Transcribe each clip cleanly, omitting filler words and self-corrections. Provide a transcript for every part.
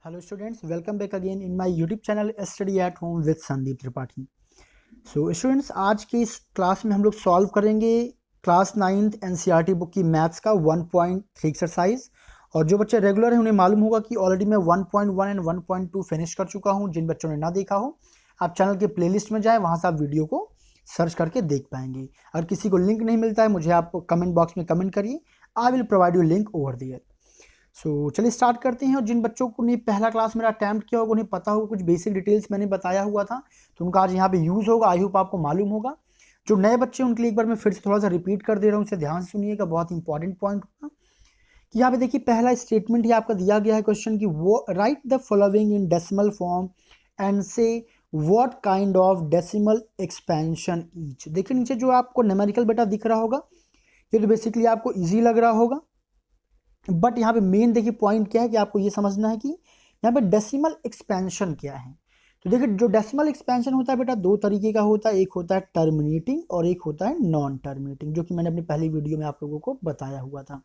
Hello students, welcome back again in my YouTube channel study at home with Sandeep Tripathi. So students, आज के इस class में हम लोग सॉल्व करेंगे क्लास 9th एनसीईआरटी बुक की मैथ्स का 1.3 एक्सरसाइज। और जो बच्चे रेगुलर हैं उन्हें मालूम होगा कि ऑलरेडी मैं 1.1 एंड 1.2 फिनिश कर चुका हूं। जिन बच्चों ने ना देखा हो, आप चैनल के प्लेलिस्ट में जाएँ, वहाँ से आप वीडियो को सर्च करके देख पाएंगे। अगर किसी को लिंक नहीं मिलता है, मुझे आप कमेंट बॉक्स में कमेंट करिए, I will provide you link over there. So चलिए स्टार्ट करते हैं। और जिन बच्चों को ने पहला क्लास मेरा अटैम्प्ट किया होगा उन्हें पता होगा, कुछ बेसिक डिटेल्स मैंने बताया हुआ था तो उनका आज यहाँ पे यूज़ होगा। आई होप आपको मालूम होगा। जो नए बच्चे हैं उनके लिए एक बार मैं फिर से थोड़ा सा रिपीट कर दे रहा हूँ, इसे ध्यान से सुनिएगा, बहुत इंपॉर्टेंट पॉइंट होगा। कि यहाँ पे देखिए पहला स्टेटमेंट ही आपका दिया गया है क्वेश्चन की, वो write the following in decimal form and say what kind of decimal expansion each. देखिए नीचे जो आपको न्यूमेरिकल बेटा दिख रहा होगा, ये तो बेसिकली आपको ईजी लग रहा होगा, बट यहाँ पे मेन देखिए पॉइंट क्या है कि आपको ये समझना है कि यहाँ पे डेसिमल एक्सपेंशन क्या है। तो देखिए जो डेसिमल एक्सपेंशन होता है बेटा दो तरीके का होता है, एक होता है टर्मिनेटिंग और एक होता है नॉन टर्मिनेटिंग, जो कि मैंने अपनी पहली वीडियो में आप लोगों को बताया हुआ था।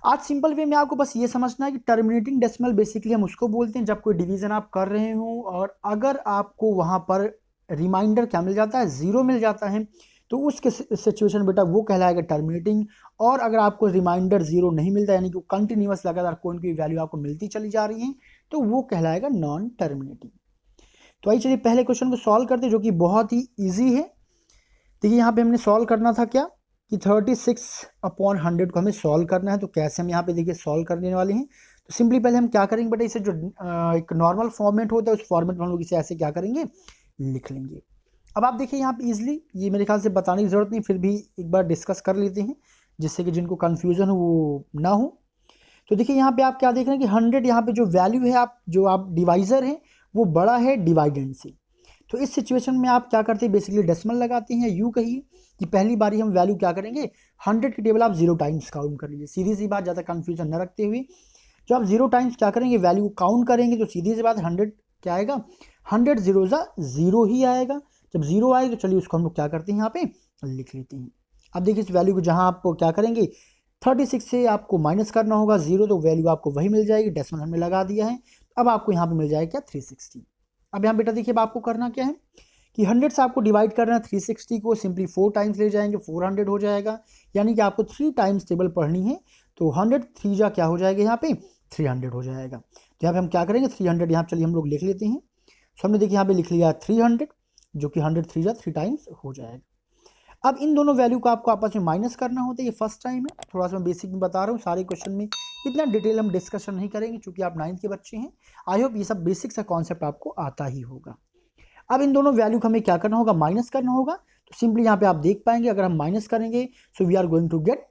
आज सिंपल वे में आपको बस ये समझना है कि टर्मिनेटिंग डेसिमल बेसिकली हम उसको बोलते हैं जब कोई डिवीजन आप कर रहे हो और अगर आपको वहां पर रिमाइंडर क्या मिल जाता है, जीरो मिल जाता है, तो उस सिचुएशन बेटा वो कहलाएगा टर्मिनेटिंग। और अगर आपको रिमाइंडर जीरो नहीं मिलता, यानी कि कंटिन्यूअस लगातार कोई भी वैल्यू आपको मिलती चली जा रही है, तो वो कहलाएगा नॉन टर्मिनेटिंग। तो आइए चलिए पहले क्वेश्चन को सॉल्व करते हैं, जो कि बहुत ही ईजी है। देखिए यहाँ पे हमने सॉल्व करना था क्या कि 36/100 को हमें सॉल्व करना है। तो कैसे हम यहाँ पे देखिए सॉल्व करने वाले हैं, तो सिंपली पहले हम क्या करेंगे बेटा, इसे जो एक नॉर्मल फॉर्मेट होता है उस फॉर्मेट में हम लोग इसे ऐसे क्या करेंगे, लिख लेंगे। अब आप देखिए यहाँ पे इजीली, ये मेरे ख्याल से बताने की जरूरत नहीं, फिर भी एक बार डिस्कस कर लेते हैं जिससे कि जिनको कन्फ्यूजन हो वो ना हो। तो देखिए यहाँ पे आप क्या देख रहे हैं कि 100 यहाँ पे जो वैल्यू है, आप डिवाइजर है वो बड़ा है डिवाइडेंड से। तो इस सिचुएशन में आप क्या करते हैं, बेसिकली डेसिमल लगाते हैं। यूँ कहिए कि पहली बारी हम वैल्यू क्या करेंगे, 100 की टेबल आप 0 टाइम्स काउंट कर लीजिए। सीधी सी बात, ज़्यादा कन्फ्यूजन न रखते हुए, जब आप 0 टाइम्स क्या करेंगे, वैल्यू काउंट करेंगे, तो सीधी सी बात 100 क्या आएगा, 100 जीरो ज़ा 0 ही आएगा। जब 0 आए तो चलिए उसको हम लोग क्या करते हैं, यहाँ पे लिख लेते हैं। अब देखिए इस वैल्यू को जहाँ आप क्या करेंगे, 36 से आपको माइनस करना होगा 0, तो वैल्यू आपको वही मिल जाएगी, डेसिमल हमने लगा दिया है। अब आपको यहाँ पे मिल जाएगा क्या, 360। अब यहाँ बेटा देखिए अब आपको करना क्या है कि 100 से आपको डिवाइड करना है 360 को, सिंपली 4 टाइम्स ले जाएंगे, 400 हो जाएगा। यानी कि आपको 3 टाइम्स टेबल पढ़नी है, तो 100 3 जा क्या हो जाएगा, यहाँ पे 300 हो जाएगा। तो यहाँ पे हम क्या करेंगे, 300 यहाँ चलिए हम लोग लिख लेते हैं। सो हमने देखिए यहाँ पे लिख लिया 300, जो कि 100 3 जा 3 टाइम्स हो जाएगा। अब इन दोनों वैल्यू को आपको आपस में माइनस करना होता है। ये फर्स्ट टाइम है, थोड़ा सा मैं बेसिक में बता रहा हूँ, सारे क्वेश्चन में इतना डिटेल हम डिस्कशन नहीं करेंगे क्योंकि आप 9th के बच्चे हैं। आई होप ये सब बेसिक सा कॉन्सेप्ट आपको आता ही होगा। अब इन दोनों वैल्यू को हमें क्या करना होगा, माइनस करना होगा। तो सिंपली यहाँ पे आप देख पाएंगे, अगर हम माइनस करेंगे so we are going to get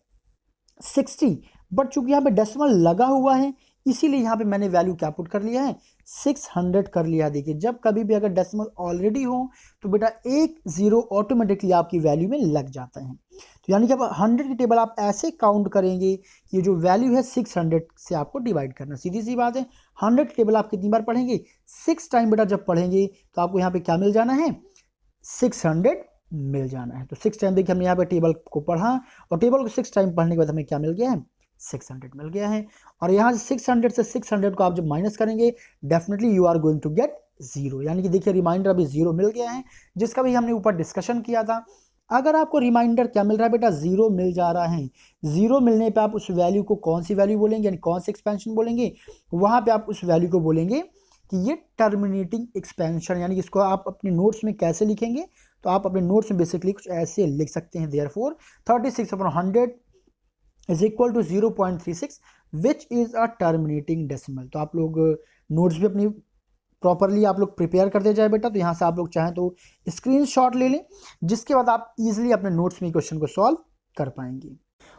60। But चूंकि यहाँ पे डेसिमल लगा हुआ है, इसीलिए यहाँ पे मैंने वैल्यू क्या पुट कर लिया है, 600 कर लिया। देखिए जब कभी भी अगर डेसिमल ऑलरेडी हो तो बेटा एक जीरो ऑटोमेटिकली आपकी वैल्यू में लग जाता है। तो यानी कि अब 100 की टेबल आप ऐसे काउंट करेंगे कि ये जो वैल्यू है 600 से आपको डिवाइड करना, सीधी सी बात है। 100 की टेबल आप कितनी बार पढ़ेंगे, 6 टाइम बेटा जब पढ़ेंगे तो आपको यहाँ पे क्या मिल जाना है, 600 मिल जाना है। तो 6 टाइम देखिए हमने यहाँ पे टेबल को पढ़ा, और टेबल को 6 टाइम पढ़ने के बाद हमें क्या मिल गया है, 600 मिल गया है। और यहाँ से 600 से 600 को आप जब माइनस करेंगे, definitely you are going to get 0। यानी कि देखिए रिमाइंडर अभी 0 मिल गया है, जिसका भी हमने ऊपर डिस्कशन किया था। अगर आपको रिमाइंडर क्या मिल रहा है बेटा, 0 मिल जा रहा है, 0 मिलने पे आप उस वैल्यू को कौन सी वैल्यू बोलेंगे, यानी कौन सी एक्सपेंशन बोलेंगे, वहां पे आप उस वैल्यू को बोलेंगे कि ये टर्मिनेटिंग एक्सपेंशन। यानी कि इसको आप अपने नोट्स में कैसे लिखेंगे, तो आप अपने नोट्स में बेसिकली कुछ ऐसे लिख सकते हैं, therefore 36/100 is equal to 0.36 which is a terminating decimal. तो आप लोग नोट्स भी अपनी प्रॉपरली आप लोग प्रिपेयर करते जाए बेटा। तो यहाँ से आप लोग चाहें तो स्क्रीनशॉट ले लें, जिसके बाद आप इजीली अपने नोट्स में क्वेश्चन को सॉल्व कर पाएंगे।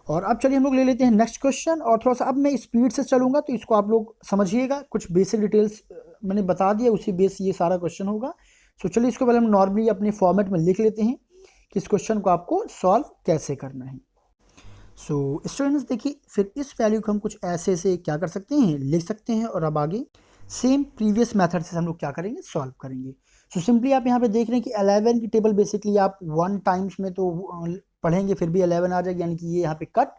और अब चलिए हम लोग ले लेते हैं नेक्स्ट क्वेश्चन। और थोड़ा सा अब मैं स्पीड से चलूंगा, तो इसको आप लोग समझिएगा, कुछ बेसिक डिटेल्स मैंने बता दिया, उसी बेस ये सारा क्वेश्चन होगा। सो चलिए इसको पहले हम नॉर्मली अपने फॉर्मेट में लिख लेते हैं कि इस क्वेश्चन को आपको सॉल्व कैसे करना है। सो स्टूडेंट्स देखिए, फिर इस वैल्यू को हम कुछ ऐसे से क्या कर सकते हैं, लिख सकते हैं, और अब आगे सेम प्रीवियस मेथड से हम लोग क्या करेंगे, सॉल्व करेंगे। सो सिंपली आप यहाँ पे देख रहे हैं कि 11 की टेबल बेसिकली आप 1 टाइम्स में तो पढ़ेंगे फिर भी 11 आ जाएगी, यानी कि ये यहाँ पे कट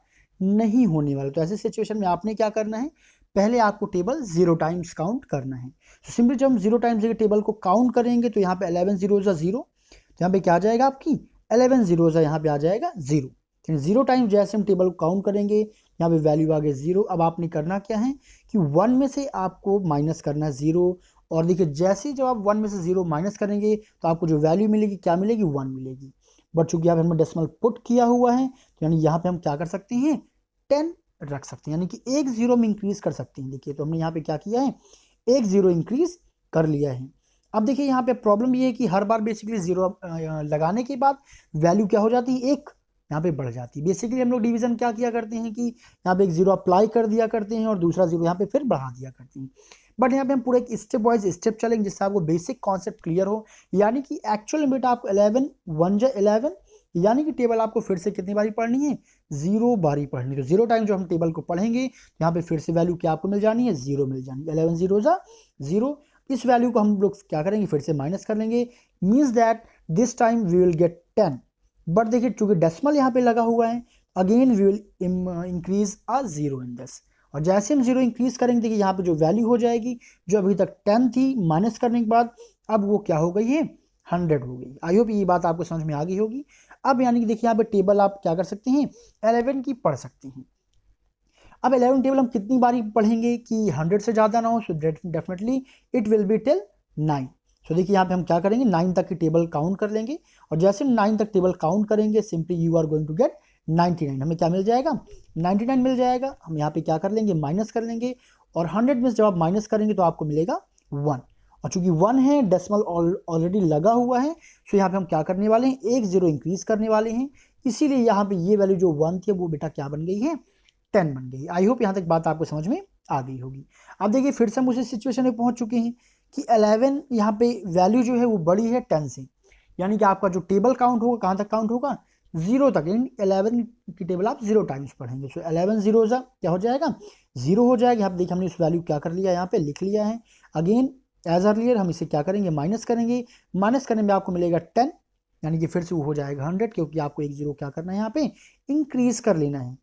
नहीं होने वाला। तो ऐसे सिचुएशन में आपने क्या करना है, पहले आपको टेबल 0 टाइम्स काउंट करना है। तो सिंपली जब हम 0 टाइम्स टेबल को काउंट करेंगे तो यहाँ पे 11 जीरोज़ 0, तो यहाँ पे क्या आ जाएगा आपकी 11 जीरोज़, यहाँ पे आ जाएगा 0। 0 टाइम्स जैसे हम टेबल को काउंट करेंगे यहाँ पे वैल्यू आ गई 0। अब आपने करना क्या है कि 1 में से आपको माइनस करना है 0, और देखिए जैसे ही जब आप 1 में से 0 माइनस करेंगे तो आपको जो वैल्यू मिलेगी क्या मिलेगी, 1 मिलेगी। बट चूंकि यहाँ पे हमने डेसिमल पुट किया हुआ है तो यानी यहाँ पे हम क्या कर सकते हैं 10 रख सकते हैं, यानी कि एक जीरो में इंक्रीज कर सकते हैं। देखिए तो हमने यहाँ पे क्या किया है, एक जीरो इंक्रीज कर लिया है। अब देखिए यहाँ पे प्रॉब्लम ये है कि हर बार बेसिकली जीरो लगाने के बाद वैल्यू क्या हो जाती है, एक यहाँ पे बढ़ जाती है। बेसिकली हम लोग डिवीजन क्या किया करते हैं कि यहाँ पे एक जीरो अप्लाई कर दिया करते हैं और दूसरा जीरो यहाँ पे फिर बढ़ा दिया करते हैं। बट यहाँ पे हम पूरे एक स्टेप वाइज स्टेप चलेंगे जिससे आपको बेसिक कॉन्सेप्ट क्लियर हो। यानी कि एक्चुअल में बेटा आपको 11 1 जा 11, यानी कि टेबल आपको फिर से कितनी बारी पढ़नी है, 0 बारी पढ़नी है। तो 0 टाइम जो हम टेबल को पढ़ेंगे यहाँ पे फिर से वैल्यू क्या आपको मिल जानी है, 0 मिल जानी है। 11 जीरो जा 0, इस वैल्यू को हम लोग क्या करेंगे फिर से माइनस कर लेंगे, means that this time we will get 10। But देखिए चूंकि डेसिमल यहाँ पे लगा हुआ है, again we will increase a 0 in this, और जैसे हम 0 इंक्रीज करेंगे देखिए यहाँ पे जो वैल्यू हो जाएगी जो अभी तक 10 थी माइनस करने के बाद अब वो क्या हो गई है, 100 हो गई। आई होप ये बात आपको समझ में आ गई होगी। अब यानी कि देखिए यहाँ पे टेबल आप क्या कर सकते हैं 11 की पढ़ सकते हैं। अब 11 टेबल हम कितनी बारी पढ़ेंगे कि 100 से ज़्यादा ना हो, so definitely it will be till 9। तो देखिए यहाँ पे हम क्या करेंगे 9 तक की टेबल काउंट कर लेंगे, और जैसे हम 9 तक टेबल काउंट करेंगे simply you are going to get 99। हमें क्या मिल जाएगा, 99 मिल जाएगा। हम यहाँ पे क्या कर लेंगे माइनस कर लेंगे, और 100 में जब आप माइनस करेंगे तो आपको मिलेगा 1, और चूंकि 1 है डेसिमल ऑलरेडी लगा हुआ है, सो यहाँ पे हम क्या करने वाले हैं, एक जीरो इंक्रीज करने वाले हैं। इसीलिए यहाँ पे ये वैल्यू जो 1 थी वो बेटा क्या बन गई है, 10 बन गई। आई होप यहाँ तक बात आपको समझ में आ गई होगी। अब देखिए फिर से हम उसी सिचुएशन में पहुंच चुके हैं कि 11 यहाँ पे वैल्यू जो है वो बड़ी है 10 से, यानी कि आपका जो टेबल काउंट होगा कहाँ तक काउंट होगा, 0 तक। यानी 11 की टेबल आप 0 टाइम्स पढ़ेंगे। सो 11 जीरो क्या हो जाएगा, 0 हो जाएगा। यहाँ पे देखिए हमने इस वैल्यू क्या कर लिया, यहाँ पे लिख लिया है। अगेन एज अर्लियर हम इसे क्या करेंगे माइनस करेंगे, माइनस करने में आपको मिलेगा 10, यानी कि फिर से वो हो जाएगा 100, क्योंकि आपको एक जीरो क्या करना है यहाँ पे इंक्रीज कर लेना है।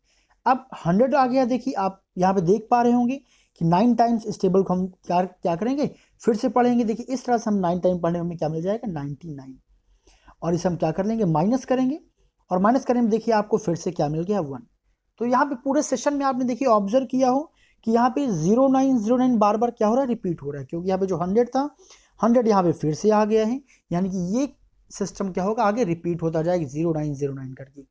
अब 100 आ गया। देखिए आप यहाँ पे देख पा रहे होंगे कि 9 टाइम्स इस टेबल को हम क्या करेंगे फिर से पढ़ेंगे। देखिए इस तरह से हम 9 टाइम पढ़ने में हमें क्या मिल जाएगा 99, और इसे हम क्या कर लेंगे माइनस करेंगे, और माइनस करने में देखिए आपको फिर से क्या मिल गया 1। तो यहाँ पे पूरे सेशन में आपने देखिए ऑब्जर्व किया हो कि यहाँ पे 0909 बार बार क्या हो रहा है, रिपीट हो रहा है, क्योंकि यहाँ पे जो 100 था 100 यहाँ पे फिर से आ गया है। यानी कि ये सिस्टम क्या होगा आगे रिपीट होता जाएगा 0909 करके।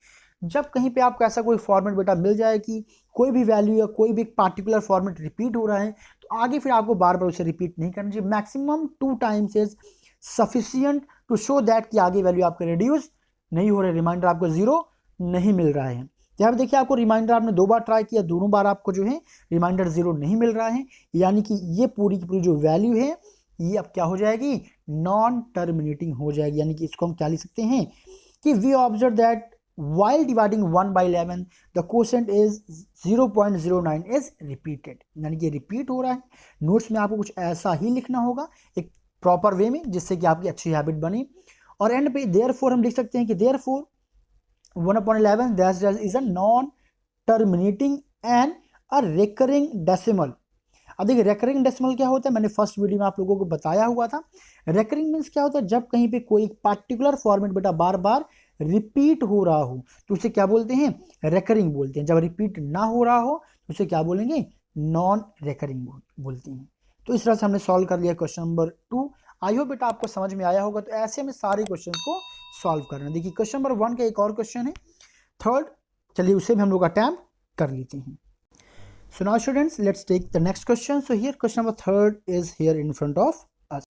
जब कहीं पे आपको ऐसा कोई फॉर्मेट बेटा मिल जाए कि कोई भी वैल्यू या कोई भी पार्टिकुलर फॉर्मेट रिपीट हो रहा है, तो आगे फिर आपको बार बार उसे रिपीट नहीं करना चाहिए। Maximum 2 times is sufficient to show that कि आगे वैल्यू आपके रिड्यूस नहीं हो रहे, रिमाइंडर आपको 0 नहीं मिल रहा है। यहाँ पे देखिए आपको रिमाइंडर आपने 2 बार ट्राई किया, दोनों बार आपको जो है रिमाइंडर 0 नहीं मिल रहा है, यानी कि ये पूरी की पूरी जो वैल्यू है ये अब क्या हो जाएगी, नॉन टर्मिनेटिंग हो जाएगी। यानी कि इसको हम क्या लिख सकते हैं कि we observe that while dividing 1 by 11 the quotient is 0.09 is repeated, यानी कि रिपीट हो रहा है। नोट्स में आपको कुछ ऐसा ही लिखना होगा एक प्रॉपर वे में, जिससे कि आपकी अच्छी हैबिट बने। और एंड पे देयरफॉर हम लिख सकते हैं कि therefore 1/11 that is a non terminating and a recurring decimal। अब देखिए रेकरिंग डेसिमल क्या होता है, मैंने फर्स्ट वीडियो में आप लोगों को बताया हुआ था। रेकरिंग मीन्स क्या होता है, जब कहीं पे कोई पार्टिकुलर फॉर्मेट बेटा बार बार रिपीट हो रहा हो तो उसे क्या बोलते हैं, रेकरिंग बोलते हैं। जब रिपीट ना हो रहा हो तो उसे क्या बोलेंगे, नॉन रेकरिंग बोलते हैं। तो इस तरह से हमने सॉल्व कर लिया क्वेश्चन नंबर 2। आई होप बेटा आपको समझ में आया होगा। तो ऐसे हमें सारे क्वेश्चन को सॉल्व करना है। देखिए क्वेश्चन नंबर 1 का एक और क्वेश्चन है, थर्ड, चलिए उसे भी हम लोग अटेम्प्ट कर लेते हैं। So now students, let's take the next question. So here question number 3 is here in front of us.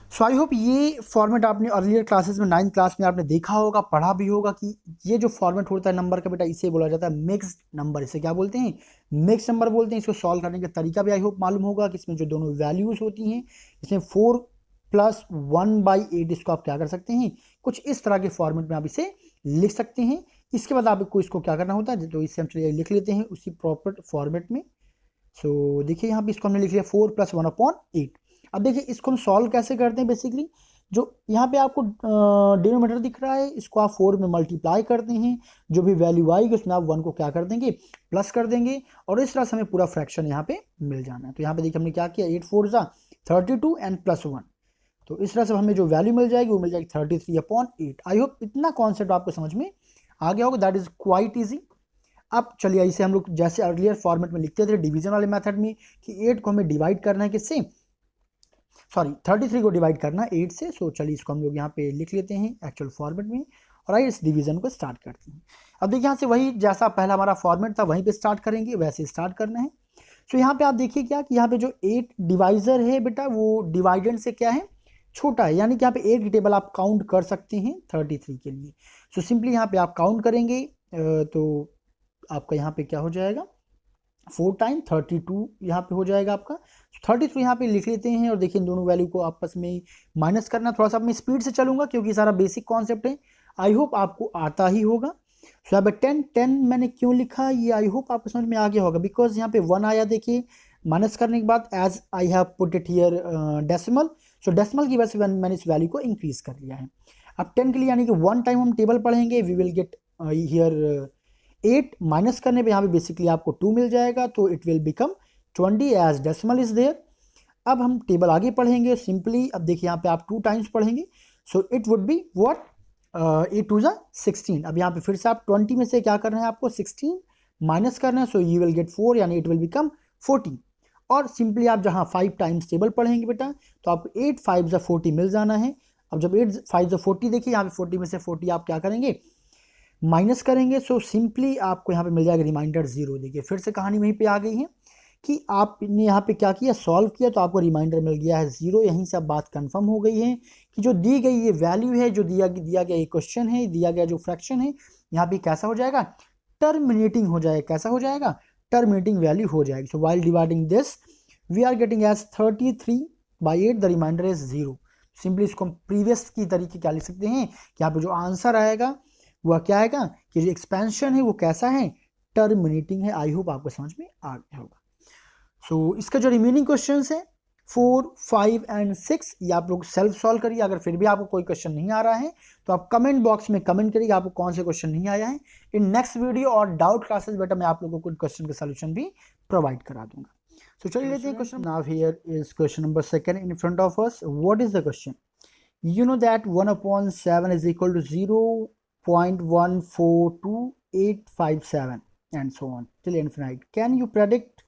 So I hope ये फॉर्मेट आपने अर्लियर क्लासेस में 9th क्लास में आपने देखा होगा, पढ़ा भी होगा कि ये जो फॉर्मेट होता है नंबर का बेटा इसे बोला जाता है मिक्स्ड नंबर। इसे क्या बोलते हैं, मिक्स्ड नंबर बोलते हैं। इसको सॉल्व करने का तरीका भी आई होप मालूम होगा कि इसमें जो दोनों वैल्यूज होती हैं, इसमें 4 + 1/8 इसको आप क्या कर सकते हैं, कुछ इस तरह के फॉर्मेट में आप इसे लिख सकते हैं। इसके बाद आपको इसको क्या करना होता है, तो इसे हम चलिए लिख लेते हैं उसी प्रॉपर फॉर्मेट में। सो देखिए यहाँ पे इसको हमने लिख लिया 4 + 1/8। अब देखिए इसको हम सॉल्व कैसे करते हैं बेसिकली, जो यहाँ पे आपको डिनोमिनेटर दिख रहा है इसको आप 4 में मल्टीप्लाई करते हैं, जो भी वैल्यू आएगी उसमें आप 1 को क्या कर देंगे, प्लस कर देंगे, और इस तरह से हमें पूरा फ्रैक्शन यहाँ पे मिल जाना है। तो यहाँ पे देखिए हमने क्या किया, 8 4 जा 32 एंड +1, तो इस तरह से हमें जो वैल्यू मिल जाएगी वो मिल जाएगी 33/8। आई होप इतना कॉन्सेप्ट आपको समझ में आ गया होगा, दैट इज क्वाइट ईजी। अब चलिए इसे हम लोग जैसे अर्लियर फॉर्मेट में लिखते थे डिवीजन वाले मेथड में कि 8 को हमें डिवाइड करना है किससे, सॉरी 33 को डिवाइड करना है 8 से। सो चलिए इसको हम लोग यहाँ पे लिख लेते हैं एक्चुअल फॉर्मेट में, और आइए इस डिवीजन को स्टार्ट करते हैं। अब देखिए यहाँ से वही जैसा पहला हमारा फॉर्मेट था वहीं पे स्टार्ट करेंगे, वैसे स्टार्ट करना है। सो यहाँ पे आप देखिए क्या कि यहाँ पे जो 8 डिवाइजर है बेटा वो डिवाइडेंड से क्या है, छोटा है, यानी कि यहाँ पे 8 की टेबल आप काउंट कर सकते हैं 33 के लिए। सो सिंपली यहाँ पे आप काउंट करेंगे तो आपका यहाँ पे क्या हो जाएगा, 4 टाइम 32 यहाँ पे हो जाएगा आपका। 33 यहाँ पे लिख लेते हैं, और देखिए इन दोनों वैल्यू को आपस में माइनस करना। थोड़ा सा मैं स्पीड से चलूंगा क्योंकि सारा बेसिक कॉन्सेप्ट है, आई होप आपको आता ही होगा। सो यहाँ पे 10 मैंने क्यों लिखा ये आई होप आपको समझ में आ गया होगा, बिकॉज यहाँ पे 1 आया, देखिए माइनस करने के बाद as I have put it here decimal, so decimal की वजह से मैंने इस वैल्यू को इंक्रीज कर लिया है। अब 10 के लिए यानी कि 1 टाइम हम टेबल पढ़ेंगे, we will get here 8 minus करने पे यहाँ पे बेसिकली आपको 2 मिल जाएगा, तो it will become 20 as decimal is there. अब हम टेबल आगे पढ़ेंगे सिंपली, अब देखिए यहाँ पे आप 2 टाइम्स पढ़ेंगे, so it would be what 8 2 16। अब यहाँ पे फिर से आप 20 में से क्या करना है, आपको 16 माइनस करना है, सो यू विल गेट 4 यानी इट विल बिकम 40। और सिंपली आप जहाँ 5 टाइम्स टेबल पढ़ेंगे बेटा तो आपको 8 5 जा 40 मिल जाना है। अब जब 8 5 जा 40 देखिए यहाँ पे 40 में से 40 आप क्या करेंगे, माइनस करेंगे, सो सिंपली आपको यहाँ पे मिल जाएगा रिमाइंडर 0। देखिए फिर से कहानी वहीं पे आ गई है कि आपने यहाँ पे क्या किया, सॉल्व किया, तो आपको रिमाइंडर मिल गया है 0। यहीं से अब बात कंफर्म हो गई है कि जो दी गई ये वैल्यू है, जो दिया गया ये क्वेश्चन है, दिया गया जो फ्रैक्शन है यहाँ पे कैसा हो जाएगा, टर्मिनेटिंग हो जाएगा। कैसा हो जाएगा, टर्मिनेटिंग वैल्यू हो जाएगी। So while dividing this we are getting as 33/8, the remainder is 0। Simply इसको हम प्रीवियस की तरीके क्या लिख सकते हैं कि यहाँ पे जो आंसर आएगा वह क्या आएगा कि जो एक्सपेंशन है वो कैसा है, टर्मिनेटिंग है। आई होप आपको समझ में आ गया होगा। सो इसका जो रिमेनिंग क्वेश्चन है 4 5 एंड 6 ये आप लोग सेल्फ सॉल्व करिए। अगर फिर भी आपको कोई क्वेश्चन नहीं आ रहा है तो आप कमेंट बॉक्स में कमेंट करिए आपको कौन से क्वेश्चन नहीं आया है। इन नेक्स्ट वीडियो और डाउट क्लासेस बेटा मैं आप लोगों को क्वेश्चन का सोल्यूशन भी प्रोवाइड करा दूंगा। सो चलिए लेते हैं question. Now here is question number 2 in front of us. What is the question? You know that 1/7 is equal to 0.142857 and so on till infinite. Can you predict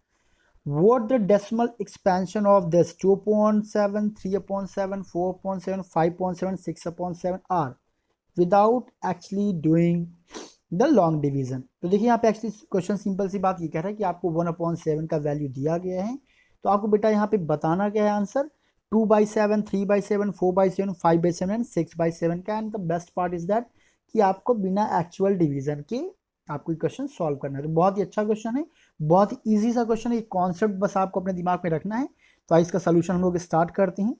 what the decimal expansion of this 2/7, 3/7, 4/7, 5/7, 6/7 are without actually doing the long division? तो देखिए यहाँ पे actually question simple सी बात ये कह रहा है कि आपको 1/7 का वैल्यू दिया गया है, तो आपको बेटा यहाँ पे बताना क्या है आंसर, 2/7, 3/7, 4/7, 5/7 एंड 6/7 का। And the best part is that कि आपको बिना एक्चुअल डिवीजन के आपको क्वेश्चन सॉल्व करना है। तो बहुत ही अच्छा क्वेश्चन है, बहुत ही इजी सा क्वेश्चन है, कॉन्सेप्ट बस आपको अपने दिमाग में रखना है। तो आज इसका सोल्यूशन हम लोग स्टार्ट करते हैं।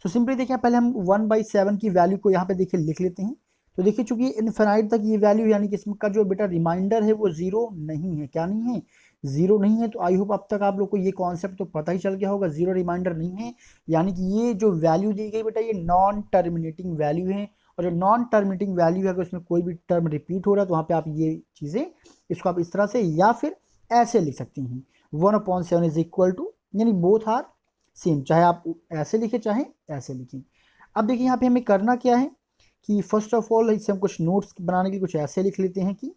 तो सिंपली देखिए पहले हम 1/7 की वैल्यू को यहाँ पे देखिए लिख लेते हैं। तो देखिए चूंकि इनफिनाइट तक ये वैल्यू यानी कि इसका जो बेटा रिमाइंडर है वो 0 नहीं है। क्या नहीं है, 0 नहीं है। तो आई होप अब तक आप लोग को ये कॉन्सेप्ट तो पता ही चल गया होगा, 0 रिमाइंडर नहीं है, यानी कि ये जो वैल्यू दी गई बेटा ये नॉन टर्मिनेटिंग वैल्यू है। और जो नॉन टर्मिनेटिंग वैल्यू है अगर उसमें कोई भी टर्म रिपीट हो रहा है तो वहाँ पे आप ये चीज़ें इसको आप इस तरह से या फिर ऐसे लिख सकते हैं, 1/7 इज इक्वल टू, यानी बोथ आर सेम, चाहे आप ऐसे लिखें चाहे ऐसे लिखें। अब देखिए यहाँ पे हमें करना क्या है कि फर्स्ट ऑफ ऑल इससे हम कुछ नोट्स बनाने के लिए कुछ ऐसे लिख लेते हैं कि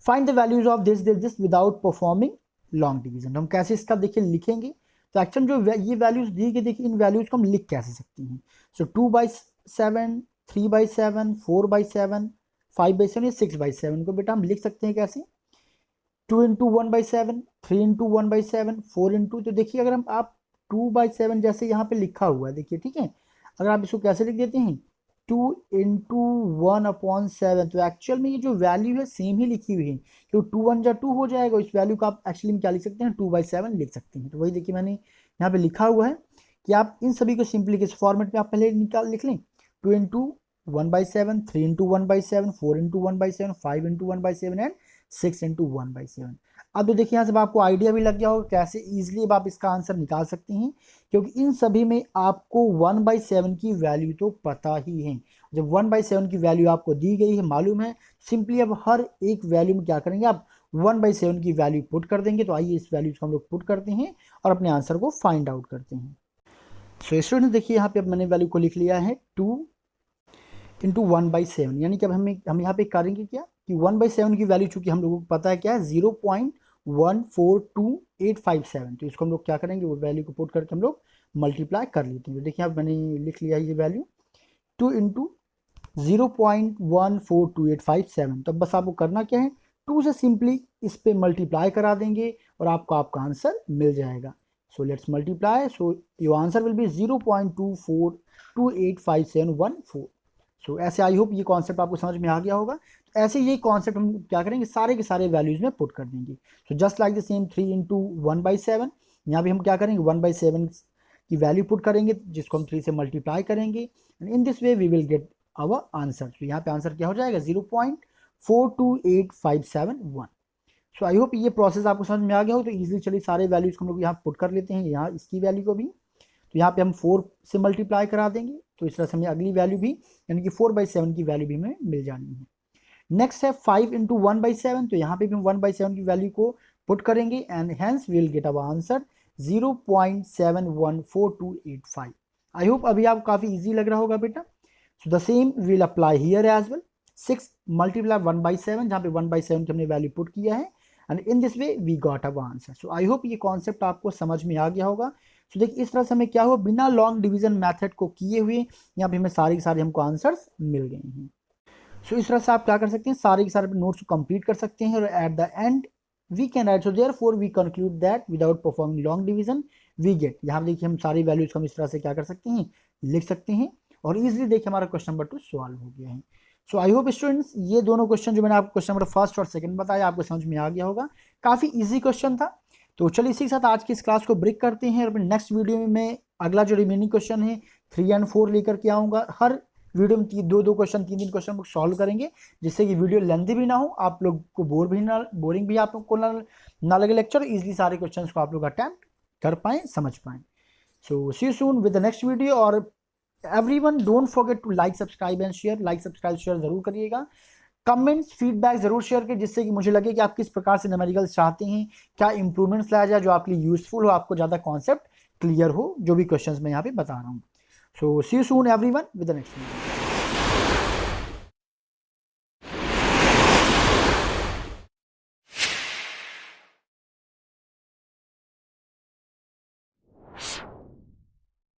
find the values of this without performing long division. हम कैसे इसका देखिए लिखेंगे, तो एक्चुअल जो ये वैल्यूज दी गई देखिए इन वैल्यूज को हम लिख कैसे सकते हैं। सो 2/7, 3/7, 4/7, 5/7 या 6/7 को बेटा हम लिख सकते हैं कैसे, 2 इंटू 1/7, 3 इंटू 1/7, 4 इंटू, तो देखिए अगर हम आप 2/7 जैसे यहाँ पे लिखा हुआ है देखिए, ठीक है, अगर आप इसको कैसे लिख देते हैं 2 इंटू 1/7, तो एक्चुअल में ये जो वैल्यू है सेम ही लिखी हुई है, क्योंकि 2 1 जा 2 हो जाएगा, इस वैल्यू का आप एक्चुअली में क्या लिख सकते हैं 2/7 लिख सकते हैं। तो वही देखिए मैंने यहाँ पे लिखा हुआ है कि आप इन सभी को सिंपली किस फॉर्मेट में आप पहले निकाल लिख लें, 2 into 1/7, 3 into 1/7, 4 into 1/7, 5 into 1/7 and 6 into 1/7। अब तो देखिए यहाँ से आपको आइडिया भी लग गया होगा कैसे ईजिली आप इसका आंसर निकाल सकते हैं, क्योंकि इन सभी में आपको 1/7 की वैल्यू तो पता ही है। जब 1/7 की वैल्यू आपको दी गई है, मालूम है, सिंपली अब हर एक वैल्यू में क्या करेंगे, आप 1/7 की वैल्यू पुट कर देंगे। तो आइए इस वैल्यू को हम लोग पुट करते हैं और अपने आंसर को फाइंड आउट करते हैं। सो स्टूडेंट्स देखिए यहाँ पे अब मैंने वैल्यू को लिख लिया है 2 × 1/7, यानी कि अब हम यहाँ पे करेंगे क्या कि 1/7 की वैल्यू चूंकि हम लोगों को पता है क्या है 0.142857, तो इसको हम लोग क्या करेंगे, वो वैल्यू को पुट करके हम लोग मल्टीप्लाई कर लेते हैं। तो देखिए अब मैंने लिख लिया है ये वैल्यू 2 × 0.142857। तो अब बस आपको करना क्या है, 2 से सिंपली इस पे मल्टीप्लाई करा देंगे और आपको आपका आंसर मिल जाएगा। So let's multiply, so your answer will be 0.24285714। सो ऐसे आई होप ये कॉन्सेप्ट आपको समझ में आ गया होगा। तो ऐसे ये कॉन्सेप्ट हम क्या करेंगे, सारे के सारे वैल्यूज में पुट कर देंगे। So just like the same 3 × 1/7, यहाँ भी हम क्या करेंगे 1/7 की वैल्यू पुट करेंगे जिसको हम 3 से मल्टीप्लाई करेंगे, and in this way we will get our answer. तो यहाँ पे आंसर क्या हो जाएगा 0.428571। सो आई होप ये प्रोसेस आपको समझ में आ गया हो। तो इजीली चलिए सारे वैल्यूज को हम लोग यहाँ पुट कर लेते हैं, यहाँ इसकी वैल्यू को भी, तो यहाँ पे हम 4 से मल्टीप्लाई करा देंगे, तो इस तरह से हमें अगली वैल्यू भी यानी कि 4/7 की वैल्यू भी हमें मिल जानी है। नेक्स्ट है 5 × 1/7, तो यहाँ पे भी हम 1/7 की वैल्यू को पुट करेंगे and hence we will get our answer 0.714285। I hope अभी आपको काफी इजी लग रहा होगा बेटा। So the same will apply here as well. 6 × 1/7, जहाँ पे 1/7 की हमने वैल्यू पुट किया है, and in this way we got our answer. So I hope ये कॉन्सेप्ट आपको समझ में आ गया होगा। सो देखिए इस तरह से हमें क्या हुआ, बिना लॉन्ग डिवीजन मेथड को किए हुए यहाँ पे हमें सारे के सारे हमको आंसर्स मिल गए हैं। सो इस तरह से आप क्या कर सकते हैं, सारे के सारे नोट्स को कंप्लीट कर सकते हैं और at the end we can write, so therefore we conclude that without performing long division we get. यहाँ देखिए हम सारी वैल्यूज को हम इस तरह से क्या कर सकते हैं, लिख सकते हैं और इजीली देखिए हमारा क्वेश्चन नंबर 2 सॉल्व हो गया है। सो आई होप स्टूडेंट्स ये दोनों क्वेश्चन जो मैंने आपको क्वेश्चन नंबर 1 और 2 बताया आपको समझ में आ गया होगा। काफी इजी क्वेश्चन था। तो चलिए इसी के साथ आज की इस क्लास को ब्रेक करते हैं और अपने नेक्स्ट वीडियो में मैं अगला जो रिमेनिंग क्वेश्चन है 3 और 4 लेकर के आऊँगा। हर वीडियो में 2-2 क्वेश्चन 3-3 क्वेश्चन सॉल्व करेंगे, जिससे कि वीडियो लेंथी भी ना हो, आप लोग को बोरिंग भी आप लोग को ना लगे लेक्चर, इजीली सारे क्वेश्चंस को आप लोग अटेम्प्ट कर पाएँ, समझ पाएँ। So see you soon with the next video. और everyone don't forget to like subscribe and share. Like subscribe share जरूर करिएगा, कमेंट्स फीडबैक जरूर शेयर करें, जिससे कि मुझे लगे कि आप किस प्रकार से न्यूमेरिकल्स चाहते हैं, क्या इंप्रूवमेंट्स लाया जाए जो आपके लिए यूजफुल हो, आपको ज़्यादा कॉन्सेप्ट क्लियर हो जो भी क्वेश्चंस मैं यहाँ पे बता रहा हूँ। So see you soon everyone with the next video.